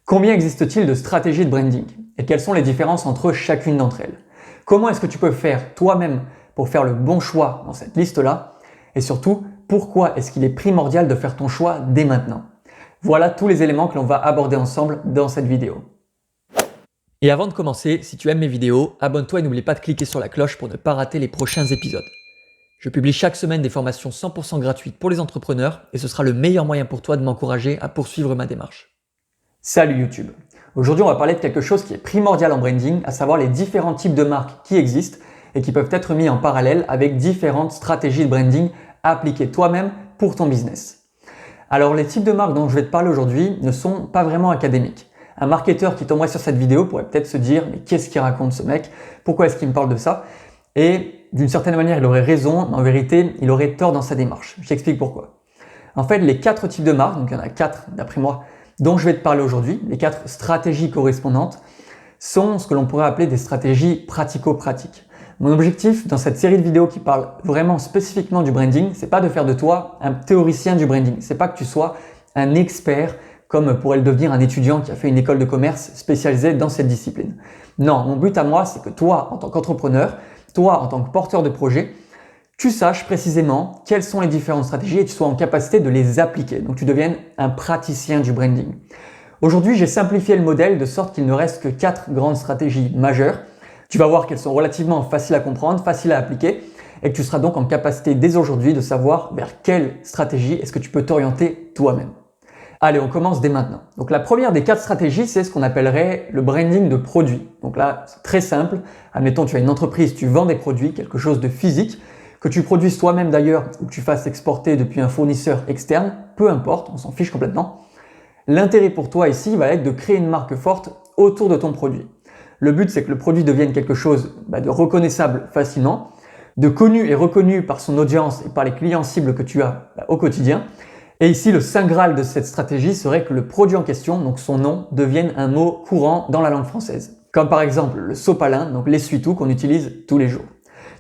Combien existe-t-il de stratégies de branding et quelles sont les différences entre chacune d'entre elles? Comment est-ce que tu peux faire toi-même pour faire le bon choix dans cette liste-là? Et surtout, pourquoi est-ce qu'il est primordial de faire ton choix dès maintenant? Voilà tous les éléments que l'on va aborder ensemble dans cette vidéo. Et avant de commencer, si tu aimes mes vidéos, abonne-toi et n'oublie pas de cliquer sur la cloche pour ne pas rater les prochains épisodes. Je publie chaque semaine des formations 100% gratuites pour les entrepreneurs et ce sera le meilleur moyen pour toi de m'encourager à poursuivre ma démarche. Salut YouTube! Aujourd'hui, on va parler de quelque chose qui est primordial en branding, à savoir les différents types de marques qui existent et qui peuvent être mis en parallèle avec différentes stratégies de branding à appliquer toi-même pour ton business. Alors, les types de marques dont je vais te parler aujourd'hui ne sont pas vraiment académiques. Un marketeur qui tomberait sur cette vidéo pourrait peut-être se dire « mais qu'est-ce qu'il raconte ce mec? Pourquoi est-ce qu'il me parle de ça ?» Et d'une certaine manière, il aurait raison, mais en vérité, il aurait tort dans sa démarche. Je t'explique pourquoi. En fait, les 4 types de marques, donc il y en a 4 d'après moi, dont je vais te parler aujourd'hui, les 4 stratégies correspondantes, sont ce que l'on pourrait appeler des stratégies pratico-pratiques. Mon objectif dans cette série de vidéos qui parle vraiment spécifiquement du branding, c'est pas de faire de toi un théoricien du branding. C'est pas que tu sois un expert comme pourrait le devenir un étudiant qui a fait une école de commerce spécialisée dans cette discipline. Non, mon but à moi, c'est que toi, en tant qu'entrepreneur, toi, en tant que porteur de projet, tu saches précisément quelles sont les différentes stratégies et tu sois en capacité de les appliquer. Donc, tu deviennes un praticien du branding. Aujourd'hui, j'ai simplifié le modèle de sorte qu'il ne reste que 4 grandes stratégies majeures. Tu vas voir qu'elles sont relativement faciles à comprendre, faciles à appliquer et que tu seras donc en capacité dès aujourd'hui de savoir vers quelle stratégie est-ce que tu peux t'orienter toi-même. Allez, on commence dès maintenant. Donc la première des 4 stratégies, c'est ce qu'on appellerait le branding de produits. Donc là, c'est très simple. Admettons, tu as une entreprise, tu vends des produits, quelque chose de physique, que tu produises toi-même d'ailleurs ou que tu fasses exporter depuis un fournisseur externe, peu importe, on s'en fiche complètement. L'intérêt pour toi ici va être de créer une marque forte autour de ton produit. Le but, c'est que le produit devienne quelque chose de reconnaissable facilement, de connu et reconnu par son audience et par les clients cibles que tu as au quotidien. Et ici, le saint graal de cette stratégie serait que le produit en question, donc son nom, devienne un mot courant dans la langue française. Comme par exemple le sopalin, donc l'essuie-tout qu'on utilise tous les jours.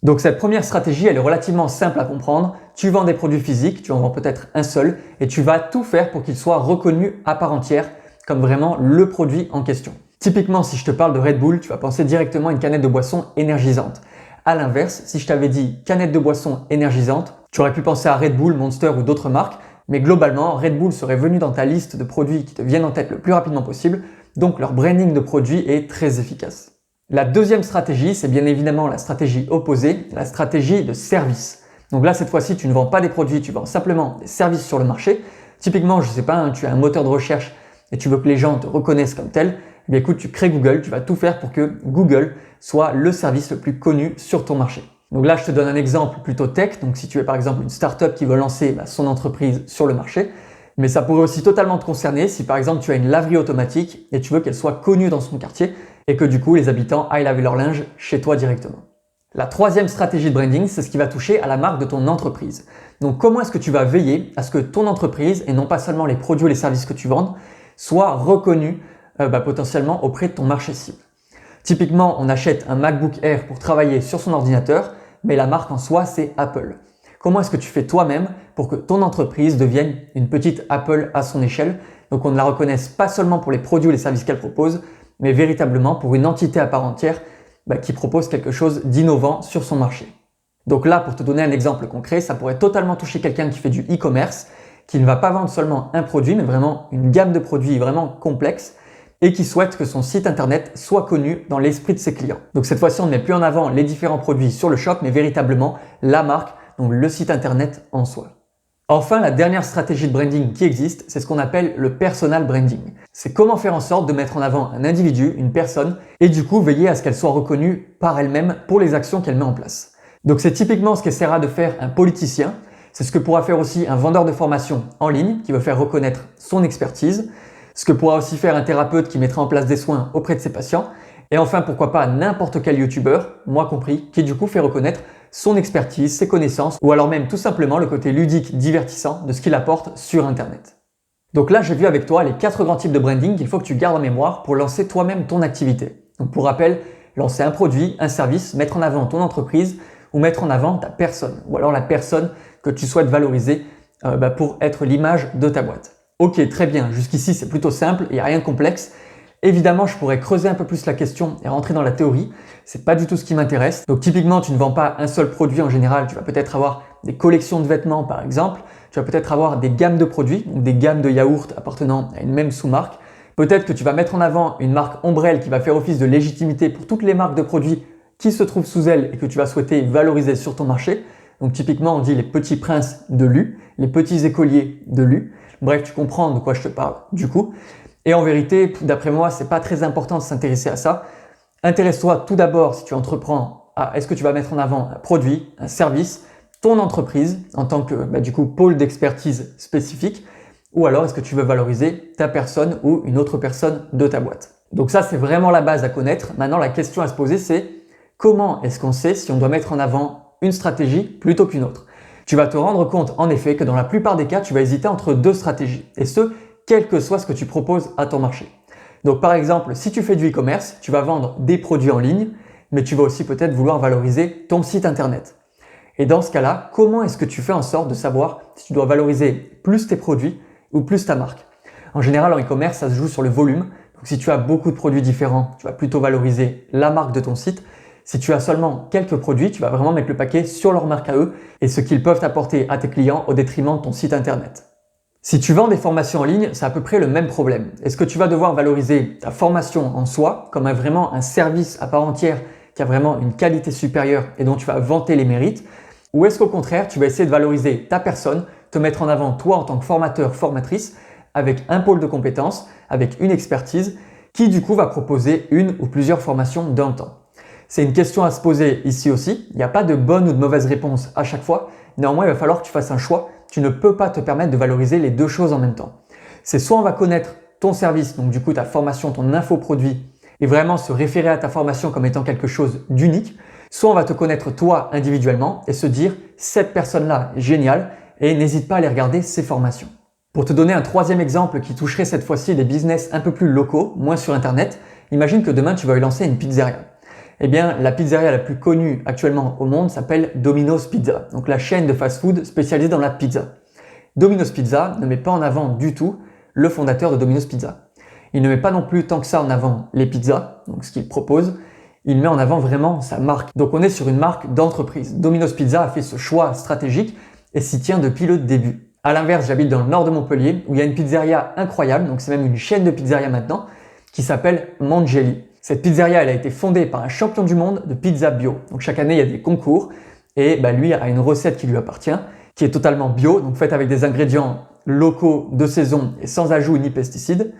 Donc cette première stratégie, elle est relativement simple à comprendre. Tu vends des produits physiques, tu en vends peut-être un seul et tu vas tout faire pour qu'il soit reconnu à part entière comme vraiment le produit en question. Typiquement, si je te parle de Red Bull, tu vas penser directement à une canette de boisson énergisante. À l'inverse, si je t'avais dit canette de boisson énergisante, tu aurais pu penser à Red Bull, Monster ou d'autres marques, mais globalement, Red Bull serait venu dans ta liste de produits qui te viennent en tête le plus rapidement possible, donc leur branding de produit est très efficace. La deuxième stratégie, c'est bien évidemment la stratégie opposée, la stratégie de service. Donc là, cette fois-ci, tu ne vends pas des produits, tu vends simplement des services sur le marché. Typiquement, je sais pas, tu as un moteur de recherche et tu veux que les gens te reconnaissent comme tel. Eh bien écoute, tu crées Google, tu vas tout faire pour que Google soit le service le plus connu sur ton marché. Donc là, je te donne un exemple plutôt tech. Donc si tu es par exemple une startup qui veut lancer son entreprise sur le marché, mais ça pourrait aussi totalement te concerner si par exemple tu as une laverie automatique et tu veux qu'elle soit connue dans son quartier et que du coup les habitants aillent laver leur linge chez toi directement. La troisième stratégie de branding, c'est ce qui va toucher à la marque de ton entreprise. Donc comment est-ce que tu vas veiller à ce que ton entreprise, et non pas seulement les produits ou les services que tu vends, soient reconnus potentiellement auprès de ton marché cible. Typiquement, on achète un MacBook Air pour travailler sur son ordinateur, mais la marque en soi, c'est Apple. Comment est-ce que tu fais toi-même pour que ton entreprise devienne une petite Apple à son échelle, donc on ne la reconnaisse pas seulement pour les produits ou les services qu'elle propose, mais véritablement pour une entité à part entière qui propose quelque chose d'innovant sur son marché. Donc là, pour te donner un exemple concret, ça pourrait totalement toucher quelqu'un qui fait du e-commerce, qui ne va pas vendre seulement un produit, mais vraiment une gamme de produits vraiment complexe et qui souhaite que son site internet soit connu dans l'esprit de ses clients. Donc cette fois-ci, on ne met plus en avant les différents produits sur le shop, mais véritablement la marque, donc le site internet en soi. Enfin, la dernière stratégie de branding qui existe, c'est ce qu'on appelle le personal branding. C'est comment faire en sorte de mettre en avant un individu, une personne, et du coup veiller à ce qu'elle soit reconnue par elle-même pour les actions qu'elle met en place. Donc c'est typiquement ce qu'essaiera de faire un politicien, c'est ce que pourra faire aussi un vendeur de formation en ligne qui veut faire reconnaître son expertise, ce que pourra aussi faire un thérapeute qui mettra en place des soins auprès de ses patients, et enfin pourquoi pas n'importe quel youtubeur, moi compris, qui du coup fait reconnaître son expertise, ses connaissances, ou alors même tout simplement le côté ludique, divertissant de ce qu'il apporte sur Internet. Donc là, j'ai vu avec toi les 4 grands types de branding qu'il faut que tu gardes en mémoire pour lancer toi-même ton activité. Donc pour rappel, lancer un produit, un service, mettre en avant ton entreprise ou mettre en avant ta personne, ou alors la personne que tu souhaites valoriser pour être l'image de ta boîte. Ok, très bien, jusqu'ici c'est plutôt simple, il n'y a rien de complexe. Évidemment, je pourrais creuser un peu plus la question et rentrer dans la théorie. C'est pas du tout ce qui m'intéresse. Donc typiquement, tu ne vends pas un seul produit en général. Tu vas peut-être avoir des collections de vêtements par exemple. Tu vas peut-être avoir des gammes de produits, donc des gammes de yaourts appartenant à une même sous-marque. Peut-être que tu vas mettre en avant une marque ombrelle qui va faire office de légitimité pour toutes les marques de produits qui se trouvent sous elle et que tu vas souhaiter valoriser sur ton marché. Donc typiquement, on dit les petits princes de Lu, les petits écoliers de Lu. Bref, tu comprends de quoi je te parle du coup. Et en vérité, d'après moi, c'est pas très important de s'intéresser à ça. Intéresse-toi tout d'abord si tu entreprends à est-ce que tu vas mettre en avant un produit, un service, ton entreprise en tant que pôle d'expertise spécifique, ou alors est-ce que tu veux valoriser ta personne ou une autre personne de ta boîte. Donc ça, c'est vraiment la base à connaître. Maintenant, la question à se poser, c'est comment est-ce qu'on sait si on doit mettre en avant une stratégie plutôt qu'une autre? Tu vas te rendre compte en effet que dans la plupart des cas, tu vas hésiter entre deux stratégies, et ce, quel que soit ce que tu proposes à ton marché. Donc par exemple, si tu fais du e-commerce, tu vas vendre des produits en ligne, mais tu vas aussi peut-être vouloir valoriser ton site internet. Et dans ce cas-là, comment est-ce que tu fais en sorte de savoir si tu dois valoriser plus tes produits ou plus ta marque? En général, en e-commerce, ça se joue sur le volume. Donc si tu as beaucoup de produits différents, tu vas plutôt valoriser la marque de ton site. Si tu as seulement quelques produits, tu vas vraiment mettre le paquet sur leur marque à eux et ce qu'ils peuvent apporter à tes clients au détriment de ton site internet. Si tu vends des formations en ligne, c'est à peu près le même problème. Est-ce que tu vas devoir valoriser ta formation en soi comme vraiment un service à part entière qui a vraiment une qualité supérieure et dont tu vas vanter les mérites? Ou est-ce qu'au contraire, tu vas essayer de valoriser ta personne, te mettre en avant toi en tant que formateur, formatrice, avec un pôle de compétences, avec une expertise, qui du coup va proposer une ou plusieurs formations dans le temps? C'est une question à se poser ici aussi. Il n'y a pas de bonne ou de mauvaise réponse à chaque fois. Néanmoins, il va falloir que tu fasses un choix. Tu ne peux pas te permettre de valoriser les deux choses en même temps. C'est soit on va connaître ton service, donc du coup ta formation, ton infoproduit, et vraiment se référer à ta formation comme étant quelque chose d'unique, soit on va te connaître toi individuellement et se dire cette personne-là est géniale et n'hésite pas à aller regarder ses formations. Pour te donner un troisième exemple qui toucherait cette fois-ci des business un peu plus locaux, moins sur internet, imagine que demain tu vas lancer une pizzeria. Eh bien, la pizzeria la plus connue actuellement au monde s'appelle Domino's Pizza, donc la chaîne de fast-food spécialisée dans la pizza. Domino's Pizza ne met pas en avant du tout le fondateur de Domino's Pizza. Il ne met pas non plus tant que ça en avant les pizzas, donc ce qu'il propose. Il met en avant vraiment sa marque. Donc on est sur une marque d'entreprise. Domino's Pizza a fait ce choix stratégique et s'y tient depuis le début. À l'inverse, j'habite dans le nord de Montpellier où il y a une pizzeria incroyable, donc c'est même une chaîne de pizzeria maintenant, qui s'appelle Mangelli. Cette pizzeria, elle a été fondée par un champion du monde de pizza bio. Donc chaque année, il y a des concours et lui a une recette qui lui appartient, qui est totalement bio, donc faite avec des ingrédients locaux de saison et sans ajout ni pesticides.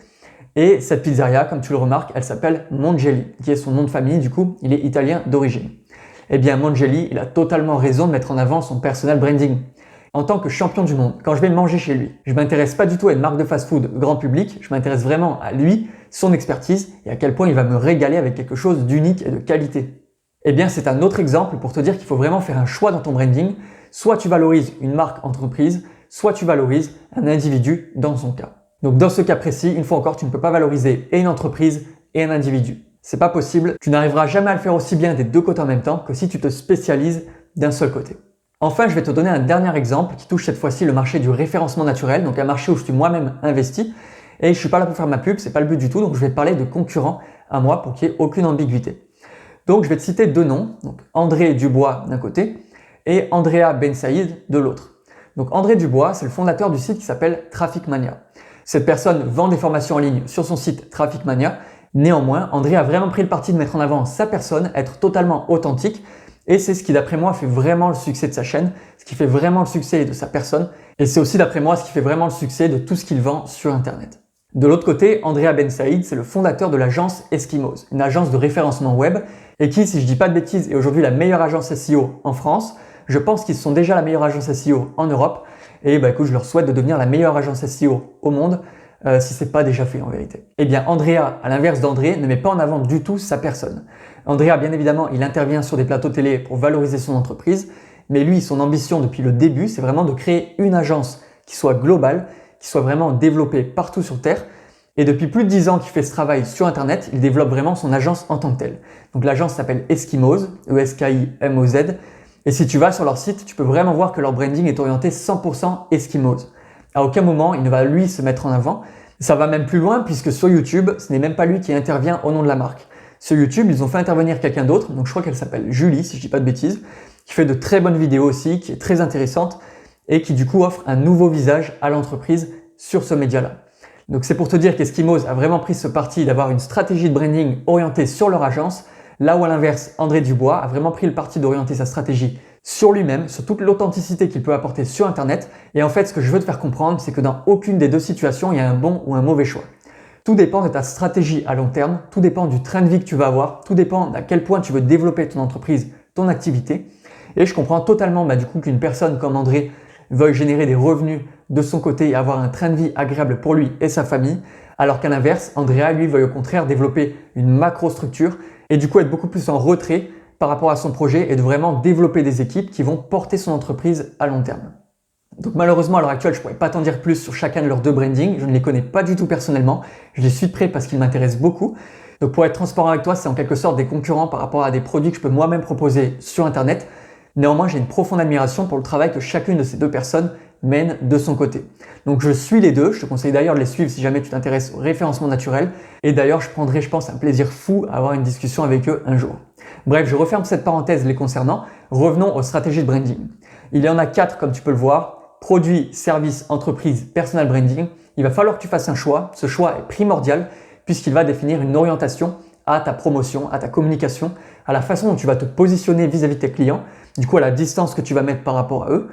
Et cette pizzeria, comme tu le remarques, elle s'appelle Mangelli, qui est son nom de famille, du coup, il est italien d'origine. Eh bien, Mangelli, il a totalement raison de mettre en avant son personal branding. En tant que champion du monde, quand je vais manger chez lui, je m'intéresse pas du tout à une marque de fast-food grand public, je m'intéresse vraiment à lui, son expertise et à quel point il va me régaler avec quelque chose d'unique et de qualité. Eh bien, c'est un autre exemple pour te dire qu'il faut vraiment faire un choix dans ton branding. Soit tu valorises une marque entreprise, soit tu valorises un individu dans son cas. Donc dans ce cas précis, une fois encore, tu ne peux pas valoriser et une entreprise et un individu. C'est pas possible, tu n'arriveras jamais à le faire aussi bien des deux côtés en même temps que si tu te spécialises d'un seul côté. Enfin, je vais te donner un dernier exemple qui touche cette fois-ci le marché du référencement naturel, donc un marché où je suis moi-même investi. Et je suis pas là pour faire ma pub, c'est pas le but du tout, donc je vais te parler de concurrents à moi pour qu'il n'y ait aucune ambiguïté. Donc je vais te citer deux noms, donc André Dubois d'un côté et Andrea Ben Saïd de l'autre. Donc André Dubois, c'est le fondateur du site qui s'appelle Traffic Mania. Cette personne vend des formations en ligne sur son site Traffic Mania. Néanmoins, André a vraiment pris le parti de mettre en avant sa personne, être totalement authentique. Et c'est ce qui, d'après moi, fait vraiment le succès de sa chaîne, ce qui fait vraiment le succès de sa personne. Et c'est aussi, d'après moi, ce qui fait vraiment le succès de tout ce qu'il vend sur Internet. De l'autre côté, Andrea Ben Saïd, c'est le fondateur de l'agence Eskimos, une agence de référencement web, et qui, si je dis pas de bêtises, est aujourd'hui la meilleure agence SEO en France. Je pense qu'ils sont déjà la meilleure agence SEO en Europe. Et écoute, je leur souhaite de devenir la meilleure agence SEO au monde, si c'est pas déjà fait en vérité. Eh bien, Andrea, à l'inverse d'André, ne met pas en avant du tout sa personne. Andrea, bien évidemment, il intervient sur des plateaux télé pour valoriser son entreprise, mais lui, son ambition depuis le début, c'est vraiment de créer une agence qui soit globale, qui soit vraiment développée partout sur Terre. Et depuis plus de 10 ans qu'il fait ce travail sur Internet, il développe vraiment son agence en tant que telle. Donc l'agence s'appelle Eskimos, E-S-K-I-M-O-Z. Et si tu vas sur leur site, tu peux vraiment voir que leur branding est orienté 100% Eskimos. À aucun moment, il ne va lui se mettre en avant. Ça va même plus loin puisque sur YouTube, ce n'est même pas lui qui intervient au nom de la marque. Sur YouTube, ils ont fait intervenir quelqu'un d'autre, donc je crois qu'elle s'appelle Julie, si je dis pas de bêtises, qui fait de très bonnes vidéos aussi, qui est très intéressante et qui du coup offre un nouveau visage à l'entreprise sur ce média-là. Donc c'est pour te dire qu'Eskimos a vraiment pris ce parti d'avoir une stratégie de branding orientée sur leur agence, là où à l'inverse, André Dubois a vraiment pris le parti d'orienter sa stratégie sur lui-même, sur toute l'authenticité qu'il peut apporter sur Internet. Et en fait, ce que je veux te faire comprendre, c'est que dans aucune des deux situations, il y a un bon ou un mauvais choix. Tout dépend de ta stratégie à long terme, tout dépend du train de vie que tu vas avoir, tout dépend d'à quel point tu veux développer ton entreprise, ton activité. Et je comprends totalement du coup qu'une personne comme André veuille générer des revenus de son côté et avoir un train de vie agréable pour lui et sa famille, alors qu'à l'inverse, Andrea, lui, veuille au contraire développer une macro-structure et du coup être beaucoup plus en retrait par rapport à son projet et de vraiment développer des équipes qui vont porter son entreprise à long terme. Donc malheureusement, à l'heure actuelle, je ne pourrais pas t'en dire plus sur chacun de leurs deux brandings. Je ne les connais pas du tout personnellement. Je les suis de près parce qu'ils m'intéressent beaucoup. Donc pour être transparent avec toi, c'est en quelque sorte des concurrents par rapport à des produits que je peux moi-même proposer sur Internet. Néanmoins, j'ai une profonde admiration pour le travail que chacune de ces deux personnes mène de son côté. Donc je suis les deux. Je te conseille d'ailleurs de les suivre si jamais tu t'intéresses au référencement naturel. Et d'ailleurs, je prendrai, je pense, un plaisir fou à avoir une discussion avec eux un jour. Bref, je referme cette parenthèse les concernant. Revenons aux stratégies de branding. Il y en a 4 comme tu peux le voir. Produit, service, entreprise, personal branding. Il va falloir que tu fasses un choix. Ce choix est primordial puisqu'il va définir une orientation à ta promotion, à ta communication, à la façon dont tu vas te positionner vis-à-vis de tes clients, du coup à la distance que tu vas mettre par rapport à eux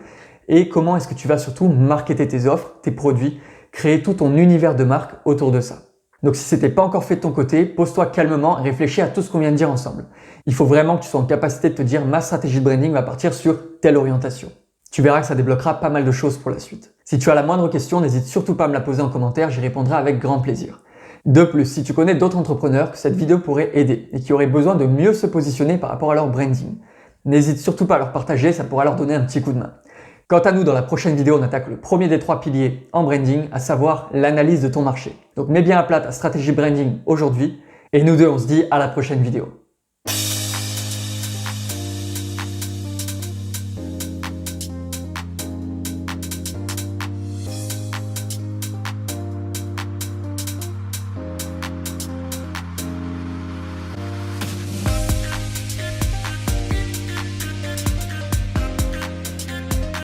et comment est-ce que tu vas surtout marketer tes offres, tes produits, créer tout ton univers de marque autour de ça. Donc si ce n'était pas encore fait de ton côté, pose-toi calmement et réfléchis à tout ce qu'on vient de dire ensemble. Il faut vraiment que tu sois en capacité de te dire ma stratégie de branding va partir sur telle orientation. Tu verras que ça débloquera pas mal de choses pour la suite. Si tu as la moindre question, n'hésite surtout pas à me la poser en commentaire, j'y répondrai avec grand plaisir. De plus, si tu connais d'autres entrepreneurs que cette vidéo pourrait aider et qui auraient besoin de mieux se positionner par rapport à leur branding, n'hésite surtout pas à leur partager, ça pourra leur donner un petit coup de main. Quant à nous, dans la prochaine vidéo, on attaque le premier des 3 piliers en branding, à savoir l'analyse de ton marché. Donc mets bien à plat ta stratégie branding aujourd'hui et nous deux, on se dit à la prochaine vidéo.